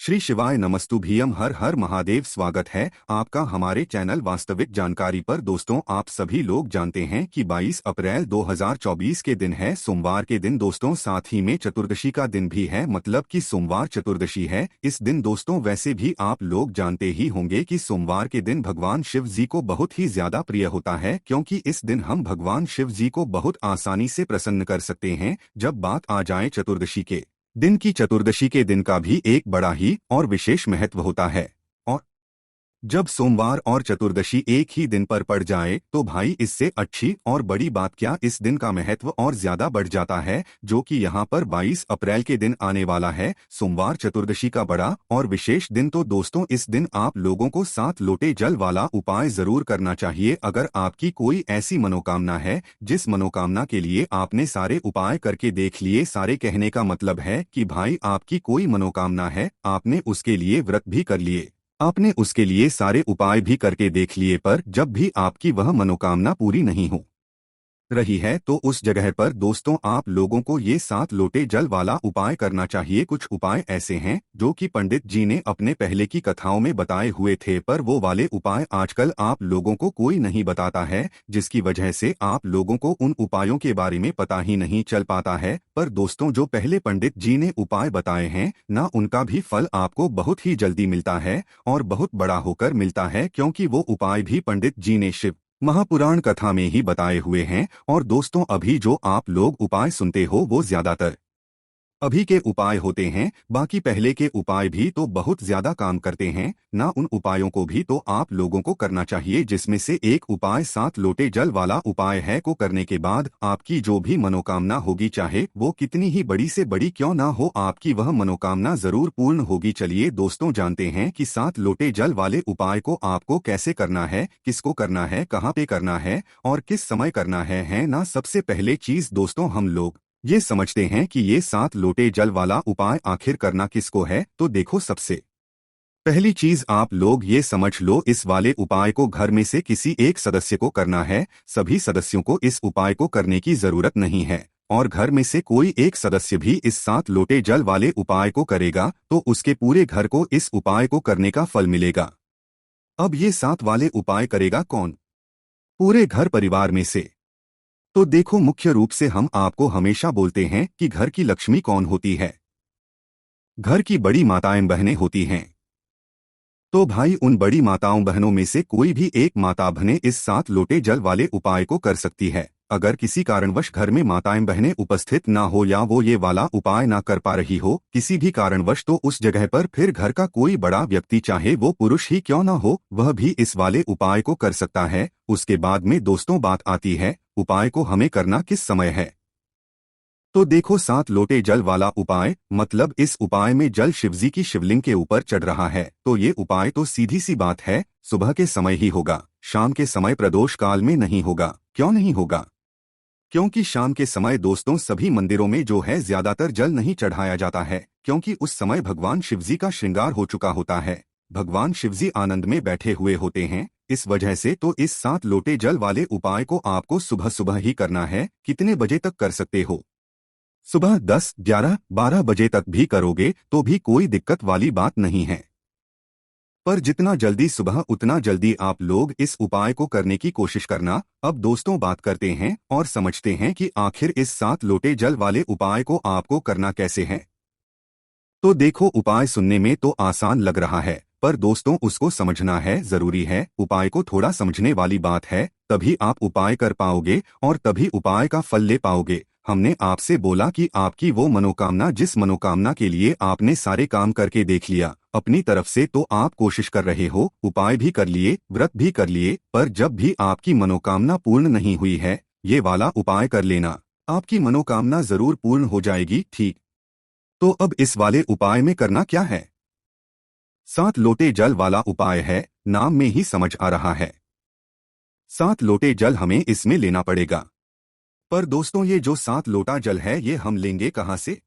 श्री शिवाय नमस्तुभ्यम हर हर महादेव। स्वागत है आपका हमारे चैनल वास्तविक जानकारी पर। दोस्तों, आप सभी लोग जानते हैं कि 22 अप्रैल 2024 के दिन है, सोमवार के दिन दोस्तों। साथ ही में चतुर्दशी का दिन भी है, मतलब कि सोमवार चतुर्दशी है इस दिन दोस्तों। वैसे भी आप लोग जानते ही होंगे कि सोमवार के दिन भगवान शिव जी को बहुत ही ज्यादा प्रिय होता है, क्योंकि इस दिन हम भगवान शिव जी को बहुत आसानी से प्रसन्न कर सकते हैं। जब बात आ जाए चतुर्दशी के दिन की, चतुर्दशी के दिन का भी एक बड़ा ही और विशेष महत्व होता है। और जब सोमवार और चतुर्दशी एक ही दिन पर पड़ जाए तो भाई इससे अच्छी और बड़ी बात क्या, इस दिन का महत्व और ज्यादा बढ़ जाता है, जो कि यहाँ पर 22 अप्रैल के दिन आने वाला है, सोमवार चतुर्दशी का बड़ा और विशेष दिन। तो दोस्तों, इस दिन आप लोगों को 7 लोटे जल वाला उपाय जरूर करना चाहिए। अगर आपकी कोई ऐसी मनोकामना है जिस मनोकामना के लिए आपने सारे उपाय करके देख लिए, सारे कहने का मतलब है कि भाई आपकी कोई मनोकामना है, आपने उसके लिए व्रत भी कर लिए, आपने उसके लिए सारे उपाय भी करके देख लिए, पर जब भी आपकी वह मनोकामना पूरी नहीं हो रही है तो उस जगह पर दोस्तों आप लोगों को ये 7 लोटे जल वाला उपाय करना चाहिए। कुछ उपाय ऐसे हैं जो कि पंडित जी ने अपने पहले की कथाओं में बताए हुए थे, पर वो वाले उपाय आजकल आप लोगों को कोई नहीं बताता है, जिसकी वजह से आप लोगों को उन उपायों के बारे में पता ही नहीं चल पाता है। पर दोस्तों, जो पहले पंडित जी ने उपाय बताए हैं ना, उनका भी फल आपको बहुत ही जल्दी मिलता है और बहुत बड़ा होकर मिलता है, क्योंकि वो उपाय भी पंडित जी ने शिव महापुराण कथा में ही बताए हुए हैं। और दोस्तों, अभी जो आप लोग उपाय सुनते हो वो ज्यादातर अभी के उपाय होते हैं, बाकी पहले के उपाय भी तो बहुत ज्यादा काम करते हैं ना। उन उपायों को भी तो आप लोगों को करना चाहिए, जिसमें से एक उपाय 7 लोटे जल वाला उपाय है, को करने के बाद आपकी जो भी मनोकामना होगी, चाहे वो कितनी ही बड़ी से बड़ी क्यों ना हो, आपकी वह मनोकामना जरूर पूर्ण होगी। चलिए दोस्तों, जानते हैं कि 7 लोटे जल वाले उपाय को आपको कैसे करना है, किसको करना है, कहाँ पे करना है और किस समय करना है ना। सबसे पहले चीज दोस्तों, हम लोग ये समझते हैं कि ये 7 लोटे जल वाला उपाय आखिर करना किसको है। तो देखो, सबसे पहली चीज आप लोग ये समझ लो, इस वाले उपाय को घर में से किसी एक सदस्य को करना है। सभी सदस्यों को इस उपाय को करने की जरूरत नहीं है, और घर में से कोई एक सदस्य भी इस 7 लोटे जल वाले उपाय को करेगा तो उसके पूरे घर को इस उपाय को करने का फल मिलेगा। अब ये 7 वाले उपाय करेगा कौन? पूरे घर परिवार में से। तो देखो, मुख्य रूप से हम आपको हमेशा बोलते हैं कि घर की लक्ष्मी कौन होती है? घर की बड़ी माताएं बहनें होती हैं। तो भाई, उन बड़ी माताओं बहनों में से कोई भी एक माता बहनें इस 7 लोटे जल वाले उपाय को कर सकती है। अगर किसी कारणवश घर में माताएं बहनें उपस्थित ना हो या वो ये वाला उपाय ना कर पा रही हो किसी भी कारणवश, तो उस जगह पर फिर घर का कोई बड़ा व्यक्ति, चाहे वो पुरुष ही क्यों ना हो, वह भी इस वाले उपाय को कर सकता है। उसके बाद में दोस्तों बात आती है, उपाय को हमें करना किस समय है। तो देखो, 7 लोटे जल वाला उपाय मतलब इस उपाय में जल शिवजी की शिवलिंग के ऊपर चढ़ रहा है। तो ये उपाय तो सीधी सी बात है, सुबह के समय ही होगा, शाम के समय प्रदोष काल में नहीं होगा। क्यों नहीं होगा? क्योंकि शाम के समय दोस्तों सभी मंदिरों में जो है ज्यादातर जल नहीं चढ़ाया जाता है, क्योंकि उस समय भगवान शिवजी का श्रृंगार हो चुका होता है, भगवान शिवजी आनंद में बैठे हुए होते हैं। इस वजह से तो इस 7 लोटे जल वाले उपाय को आपको सुबह सुबह ही करना है। कितने बजे तक कर सकते हो? सुबह 10, 11, 12 बजे तक भी करोगे तो भी कोई दिक्कत वाली बात नहीं है, पर जितना जल्दी सुबह उतना जल्दी आप लोग इस उपाय को करने की कोशिश करना। अब दोस्तों बात करते हैं और समझते हैं कि आखिर इस 7 लोटे जल वाले उपाय को आपको करना कैसे है। तो देखो, उपाय सुनने में तो आसान लग रहा है, पर दोस्तों उसको समझना है, जरूरी है। उपाय को थोड़ा समझने वाली बात है, तभी आप उपाय कर पाओगे और तभी उपाय का फल ले पाओगे। हमने आपसे बोला कि आपकी वो मनोकामना, जिस मनोकामना के लिए आपने सारे काम करके देख लिया अपनी तरफ से, तो आप कोशिश कर रहे हो, उपाय भी कर लिए, व्रत भी कर लिए, पर जब भी आपकी मनोकामना पूर्ण नहीं हुई है, ये वाला उपाय कर लेना, आपकी मनोकामना जरूर पूर्ण हो जाएगी। ठीक, तो अब इस वाले उपाय में करना क्या है? 7 लोटे जल वाला उपाय है, नाम में ही समझ आ रहा है। 7 लोटे जल हमें इसमें लेना पड़ेगा। पर दोस्तों, ये जो 7 लोटा जल है ये हम लेंगे कहाँ से?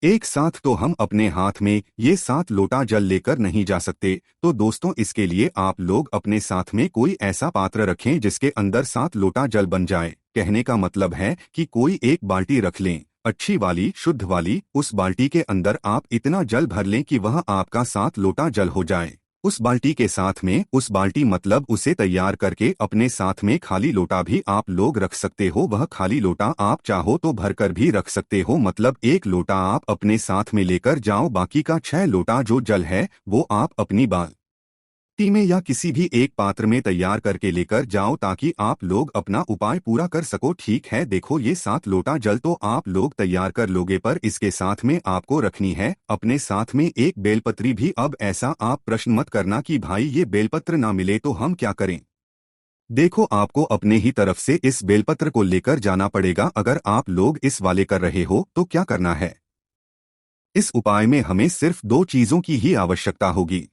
एक साथ तो हम अपने हाथ में ये 7 लोटा जल लेकर नहीं जा सकते। तो दोस्तों, इसके लिए आप लोग अपने साथ में कोई ऐसा पात्र रखें जिसके अंदर 7 लोटा जल बन जाए। कहने का मतलब है कि कोई एक बाल्टी रख लें, अच्छी वाली, शुद्ध वाली, उस बाल्टी के अंदर आप इतना जल भर लें कि वह आपका 7 लोटा जल हो जाए। उस बाल्टी के साथ में, उस बाल्टी मतलब उसे तैयार करके अपने साथ में खाली लोटा भी आप लोग रख सकते हो। वह खाली लोटा आप चाहो तो भरकर भी रख सकते हो, मतलब 1 लोटा आप अपने साथ में लेकर जाओ, बाकी का 6 लोटा जो जल है वो आप अपनी बाल्टी में या किसी भी एक पात्र में तैयार करके लेकर जाओ ताकि आप लोग अपना उपाय पूरा कर सको। ठीक है, देखो ये 7 लोटा जल तो आप लोग तैयार कर लोगे, पर इसके साथ में आपको रखनी है अपने साथ में एक बेलपत्री भी। अब ऐसा आप प्रश्न मत करना कि भाई ये बेलपत्र ना मिले तो हम क्या करें। देखो आपको अपने ही तरफ से इस बेलपत्र को लेकर जाना पड़ेगा। अगर आप लोग इस वाले कर रहे हो तो क्या करना है, इस उपाय में हमें सिर्फ 2 चीजों की ही आवश्यकता होगी।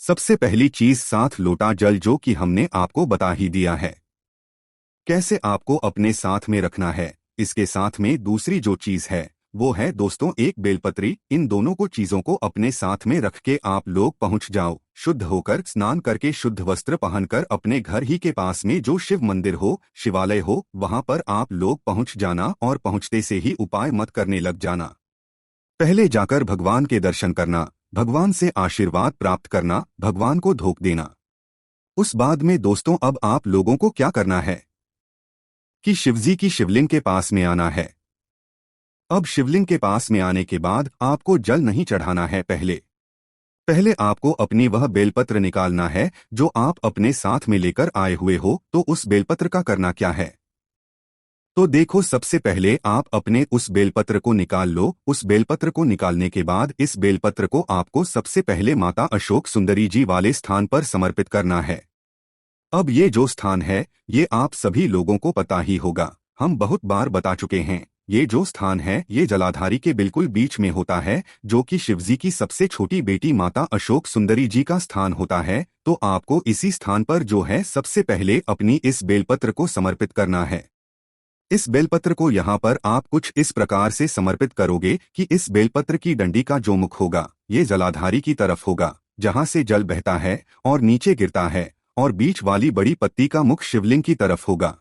सबसे पहली चीज 7 लोटा जल, जो कि हमने आपको बता ही दिया है कैसे आपको अपने साथ में रखना है। इसके साथ में दूसरी जो चीज है वो है दोस्तों एक बेलपत्री। इन दोनों को चीजों को अपने साथ में रख के आप लोग पहुंच जाओ, शुद्ध होकर, स्नान करके, शुद्ध वस्त्र पहनकर अपने घर ही के पास में जो शिव मंदिर हो, शिवालय हो, वहां पर आप लोग पहुंच जाना और पहुंचते से ही उपाय मत करने लग जाना। पहले जाकर भगवान के दर्शन करना, भगवान से आशीर्वाद प्राप्त करना, भगवान को धोख देना। उस बाद में दोस्तों अब आप लोगों को क्या करना है कि शिवजी की शिवलिंग के पास में आना है। अब शिवलिंग के पास में आने के बाद आपको जल नहीं चढ़ाना है, पहले पहले आपको अपनी वह बेलपत्र निकालना है जो आप अपने साथ में लेकर आए हुए हो। तो उस बेलपत्र का करना क्या है, तो देखो सबसे पहले आप अपने उस बेलपत्र को निकाल लो। उस बेलपत्र को निकालने के बाद इस बेलपत्र को आपको सबसे पहले माता अशोक सुंदरी जी वाले स्थान पर समर्पित करना है। अब ये जो स्थान है ये आप सभी लोगों को पता ही होगा, हम बहुत बार बता चुके हैं। ये जो स्थान है ये जलाधारी के बिल्कुल बीच में होता है, जो कि शिवजी की सबसे छोटी बेटी माता अशोक सुंदरी जी का स्थान होता है। तो आपको इसी स्थान पर जो है सबसे पहले अपनी इस बेलपत्र को समर्पित करना है। इस बेलपत्र को यहाँ पर आप कुछ इस प्रकार से समर्पित करोगे कि इस बेलपत्र की डंडी का जो मुख होगा ये जलाधारी की तरफ होगा, जहाँ से जल बहता है और नीचे गिरता है, और बीच वाली बड़ी पत्ती का मुख शिवलिंग की तरफ होगा।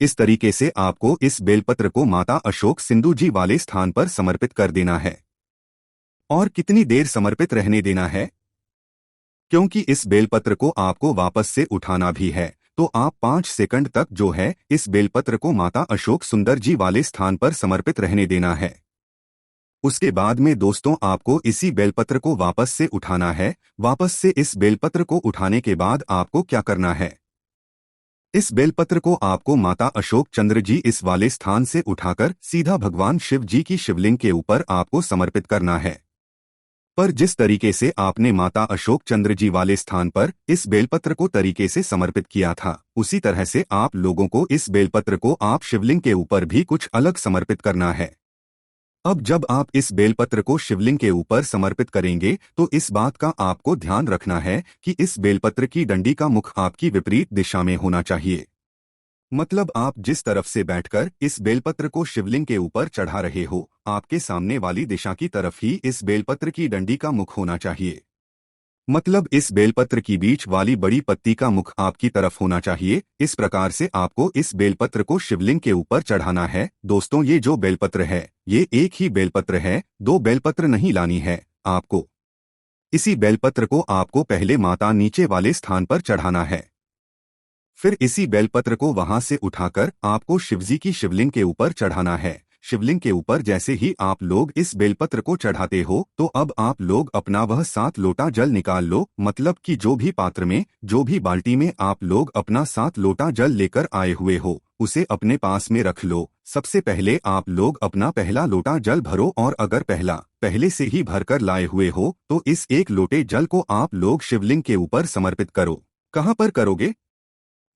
इस तरीके से आपको इस बेलपत्र को माता अशोक सिंधु जी वाले स्थान पर समर्पित कर देना है। और कितनी देर समर्पित रहने देना है, क्योंकि इस बेलपत्र को आपको वापस से उठाना भी है, तो आप 5 सेकंड तक जो है इस बेलपत्र को माता अशोक सुंदर जी वाले स्थान पर समर्पित रहने देना है। उसके बाद में दोस्तों आपको इसी बेलपत्र को वापस से उठाना है। वापस से इस बेलपत्र को उठाने के बाद आपको क्या करना है, इस बेलपत्र को आपको माता अशोक चंद्र जी इस वाले स्थान से उठाकर सीधा भगवान शिव जी की शिवलिंग के ऊपर आपको समर्पित करना है। पर जिस तरीके से आपने माता अशोक चंद्र जी वाले स्थान पर इस बेलपत्र को तरीके से समर्पित किया था, उसी तरह से आप लोगों को इस बेलपत्र को आप शिवलिंग के ऊपर भी कुछ अलग समर्पित करना है। अब जब आप इस बेलपत्र को शिवलिंग के ऊपर समर्पित करेंगे तो इस बात का आपको ध्यान रखना है कि इस बेलपत्र की डंडी का मुख आपकी विपरीत दिशा में होना चाहिए। मतलब आप जिस तरफ से बैठकर इस बेलपत्र को शिवलिंग के ऊपर चढ़ा रहे हो, आपके सामने वाली दिशा की तरफ ही इस बेलपत्र की डंडी का मुख होना चाहिए। मतलब इस बेलपत्र की बीच वाली बड़ी पत्ती का मुख आपकी तरफ होना चाहिए। इस प्रकार से आपको इस बेलपत्र को शिवलिंग के ऊपर चढ़ाना है। दोस्तों ये जो बेलपत्र है ये एक ही बेलपत्र है, 2 बेलपत्र नहीं लानी है आपको। इसी बेलपत्र को आपको पहले माता नीचे वाले स्थान पर चढ़ाना है, फिर इसी बेलपत्र को वहां से उठाकर आपको शिवजी की शिवलिंग के ऊपर चढ़ाना है। शिवलिंग के ऊपर जैसे ही आप लोग इस बेलपत्र को चढ़ाते हो तो अब आप लोग अपना वह 7 लोटा जल निकाल लो। मतलब कि जो भी पात्र में, जो भी बाल्टी में आप लोग अपना 7 लोटा जल लेकर आए हुए हो उसे अपने पास में रख लो। सबसे पहले आप लोग अपना पहला लोटा जल भरो, और अगर पहले से ही भरकर लाए हुए हो तो इस 1 लोटे जल को आप लोग शिवलिंग के ऊपर समर्पित करो। कहाँ पर करोगे,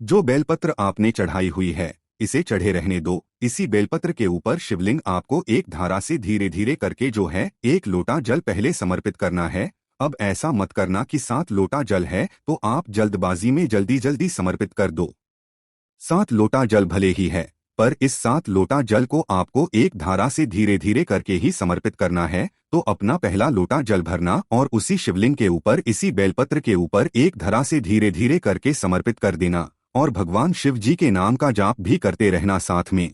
जो बेलपत्र आपने चढ़ाई हुई है इसे चढ़े रहने दो। इसी बेलपत्र के ऊपर शिवलिंग आपको एक धारा से धीरे धीरे करके जो है 1 लोटा जल पहले समर्पित करना है। अब ऐसा मत करना कि 7 लोटा जल है तो आप जल्दबाजी में जल्दी जल्दी समर्पित कर दो। 7 लोटा जल भले ही है, पर इस 7 लोटा जल को आपको एक धारा से धीरे धीरे करके ही समर्पित करना है। तो अपना पहला लोटा जल भरना और उसी शिवलिंग के ऊपर इसी बेलपत्र के ऊपर एक धारा से धीरे धीरे करके समर्पित कर देना, और भगवान शिव जी के नाम का जाप भी करते रहना साथ में।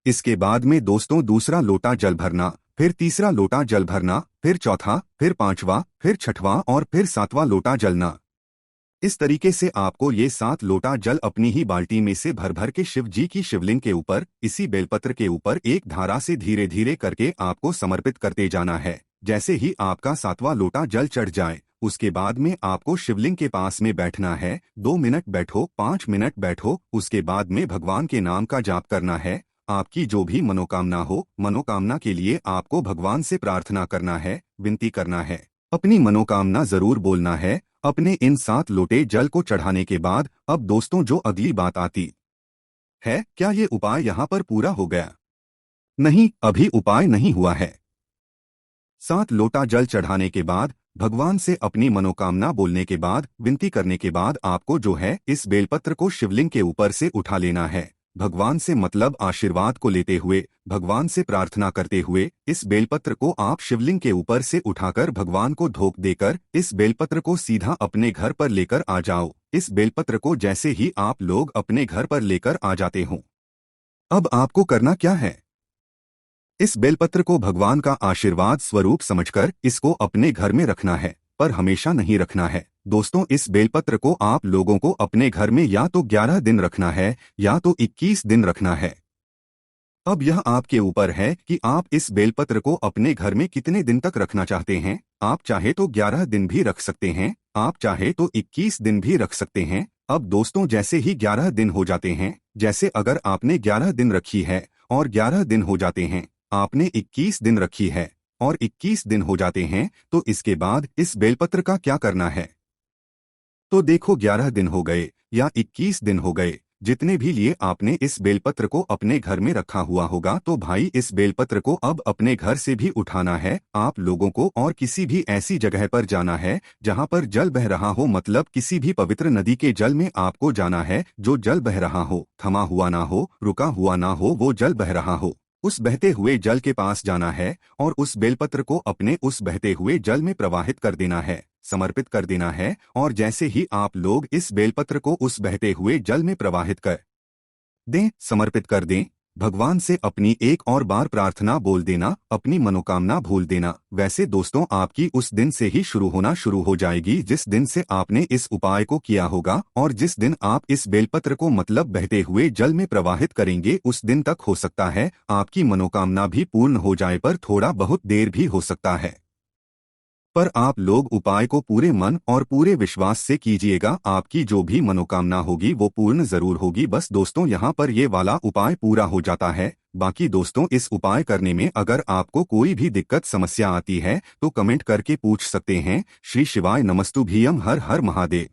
इसके बाद में दोस्तों दूसरा लोटा जल भरना, फिर तीसरा लोटा जल भरना, फिर चौथा, फिर पांचवा, फिर छठवां और फिर सातवां लोटा जलना। इस तरीके से आपको ये 7 लोटा जल अपनी ही बाल्टी में से भर भर के शिव जी की शिवलिंग के ऊपर, इसी बेलपत्र के ऊपर एक धारा से धीरे धीरे करके आपको समर्पित करते जाना है। जैसे ही आपका 7वां लोटा जल चढ़ जाए, उसके बाद में आपको शिवलिंग के पास में बैठना है। 2 मिनट बैठो, 5 मिनट बैठो, उसके बाद में भगवान के नाम का जाप करना है। आपकी जो भी मनोकामना हो, मनोकामना के लिए आपको भगवान से प्रार्थना करना है, विनती करना है, अपनी मनोकामना जरूर बोलना है। अपने इन 7 लोटे जल को चढ़ाने के बाद अब दोस्तों जो अगली बात आती है, क्या ये उपाय यहाँ पर पूरा हो गया? नहीं, अभी उपाय नहीं हुआ है। 7 लोटा जल चढ़ाने के बाद, भगवान से अपनी मनोकामना बोलने के बाद, विनती करने के बाद आपको जो है इस बेलपत्र को शिवलिंग के ऊपर से उठा लेना है। भगवान से मतलब आशीर्वाद को लेते हुए, भगवान से प्रार्थना करते हुए इस बेलपत्र को आप शिवलिंग के ऊपर से उठाकर भगवान को धोख देकर इस बेलपत्र को सीधा अपने घर पर लेकर आ जाओ। इस बेलपत्र को जैसे ही आप लोग अपने घर पर लेकर आ जाते हो, अब आपको करना क्या है? इस बेलपत्र को भगवान का आशीर्वाद स्वरूप समझकर इसको अपने घर में रखना है, पर हमेशा नहीं रखना है। दोस्तों, इस बेलपत्र को आप लोगों को अपने घर में या तो 11 दिन रखना है या तो 21 दिन रखना है। अब यह आपके ऊपर है कि आप इस बेलपत्र को अपने घर में कितने दिन तक रखना चाहते हैं। आप चाहे तो 11 दिन भी रख सकते हैं, आप चाहे तो 21 दिन भी रख सकते हैं। अब दोस्तों, जैसे ही 11 दिन हो जाते हैं, जैसे अगर आपने 11 दिन रखी है और 11 दिन हो जाते हैं, आपने 21 दिन रखी है और 21 दिन हो जाते हैं, तो इसके बाद इस बेलपत्र का क्या करना है? तो देखो, 11 दिन हो गए या 21 दिन हो गए, जितने भी लिए आपने इस बेलपत्र को अपने घर में रखा हुआ होगा, तो भाई इस बेलपत्र को अब अपने घर से भी उठाना है आप लोगों को, और किसी भी ऐसी जगह पर जाना है जहां पर जल बह रहा हो, मतलब किसी भी पवित्र नदी के जल में आपको जाना है। जो जल बह रहा हो, थमा हुआ ना हो, रुका हुआ ना हो, वो जल बह रहा हो, उस बहते हुए जल के पास जाना है और उस बेलपत्र को अपने उस बहते हुए जल में प्रवाहित कर देना है, समर्पित कर देना है। और जैसे ही आप लोग इस बेलपत्र को उस बहते हुए जल में प्रवाहित कर दें, समर्पित कर दें, भगवान से अपनी एक और बार प्रार्थना बोल देना, अपनी मनोकामना भूल देना। वैसे दोस्तों, आपकी उस दिन से ही शुरू होना शुरू हो जाएगी जिस दिन से आपने इस उपाय को किया होगा, और जिस दिन आप इस बेलपत्र को मतलब बहते हुए जल में प्रवाहित करेंगे, उस दिन तक हो सकता है आपकी मनोकामना भी पूर्ण हो जाए, पर थोड़ा बहुत देर भी हो सकता है। पर आप लोग उपाय को पूरे मन और पूरे विश्वास से कीजिएगा, आपकी जो भी मनोकामना होगी वो पूर्ण जरूर होगी। बस दोस्तों, यहाँ पर ये वाला उपाय पूरा हो जाता है। बाकी दोस्तों, इस उपाय करने में अगर आपको कोई भी दिक्कत समस्या आती है तो कमेंट करके पूछ सकते हैं। श्री शिवाय नमस्तुभ्यम। हर हर महादेव।